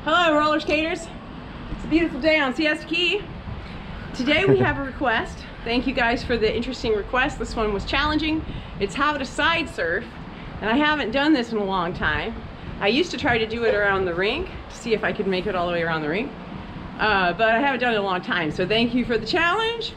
Hello, roller skaters. It's a beautiful day on Siesta Key. Today we have a request. Thank you guys for the interesting request. This one was challenging. It's how to side surf, and I haven't done this in a long time. I used to try to do it around the rink to see if I could make it all the way around the rink, but I haven't done it in a long time. So thank you for the challenge.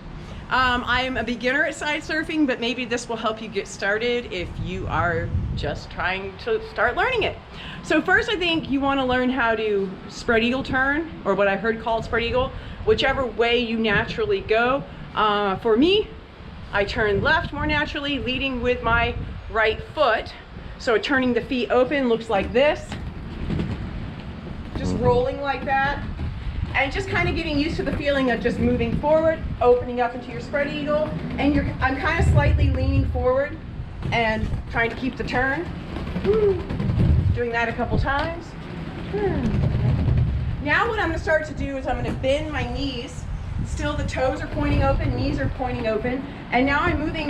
I'm a beginner at side surfing, but maybe this will help you get started if you are just trying to start learning it. So first, I think you want to learn how to spread eagle turn, or what I've heard called spread eagle, whichever way you naturally go. For me, I turn left more naturally, leading with my right foot. So turning the feet open looks like this, just rolling like that, and just kind of getting used to the feeling of just moving forward, opening up into your spread eagle, and I'm kind of slightly leaning forward and trying to keep the turn. Doing that a couple times. Now what I'm going to start to do is I'm going to bend my knees. Still the toes are pointing open, knees are pointing open, and now I'm moving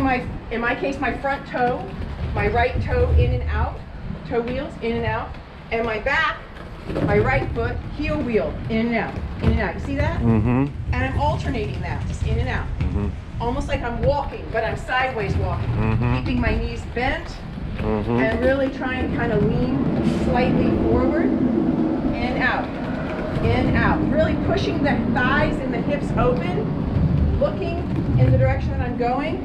in my case, my front toe, my right toe in and out, toe wheels in and out, and my back, my right foot, heel wheel in and out, in and out. You see that? Mm-hmm. And I'm alternating that, just in and out. Mm-hmm. Almost like I'm walking, but I'm sideways walking. Mm-hmm. Keeping my knees bent, Mm-hmm. and really trying to kind of lean slightly forward, and out, in, out. Really pushing the thighs and the hips open, looking in the direction that I'm going,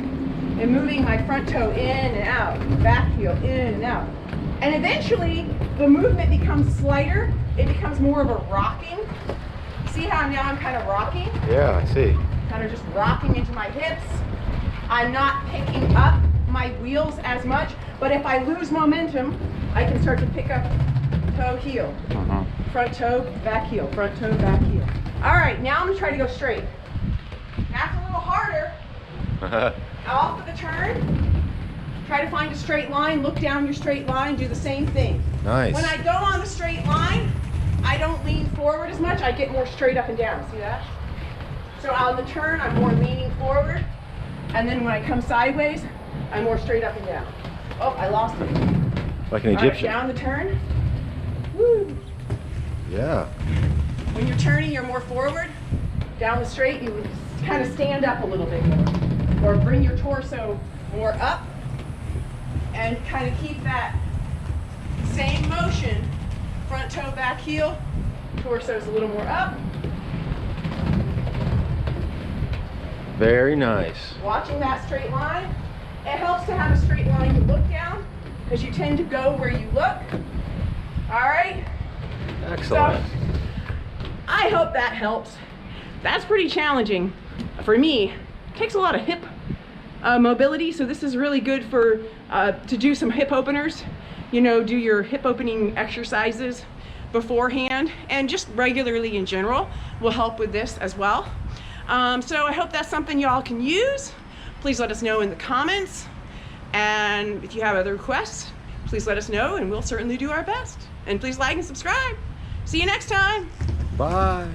and moving my front toe in and out, back heel in and out. And eventually, the movement becomes slighter. It becomes more of a rocking. See how now I'm kind of rocking? Yeah, I see. Kind of just rocking into my hips. I'm not picking up my wheels as much, but if I lose momentum, I can start to pick up toe, heel. Front toe, back heel, front toe, back heel. All right, now I'm gonna try to go straight. That's a little harder. Off of the turn, try to find a straight line, look down your straight line, do the same thing. Nice. When I go on the straight line, I don't lean forward as much, I get more straight up and down, see that? So on the turn, I'm more leaning forward, and then when I come sideways, I'm more straight up and down. Oh, I lost it. Like an All right, Egyptian. down the turn. Woo. Yeah. When you're turning, you're more forward. Down the straight, you kind of stand up a little bit more. Or bring your torso more up. And kind of keep that same motion. Front toe, back heel. Torso's a little more up. Very nice. Watching that straight line. It helps to have a straight line to look down, because you tend to go where you look. All right? Excellent. So, I hope that helps. That's pretty challenging for me. It takes a lot of hip mobility, so this is really good for to do some hip openers. You know, do your hip opening exercises beforehand, and just regularly in general will help with this as well. So I hope that's something y'all can use. Please let us know in the comments, and if you have other requests, please let us know, and we'll certainly do our best. And please like and subscribe. See you next time. Bye.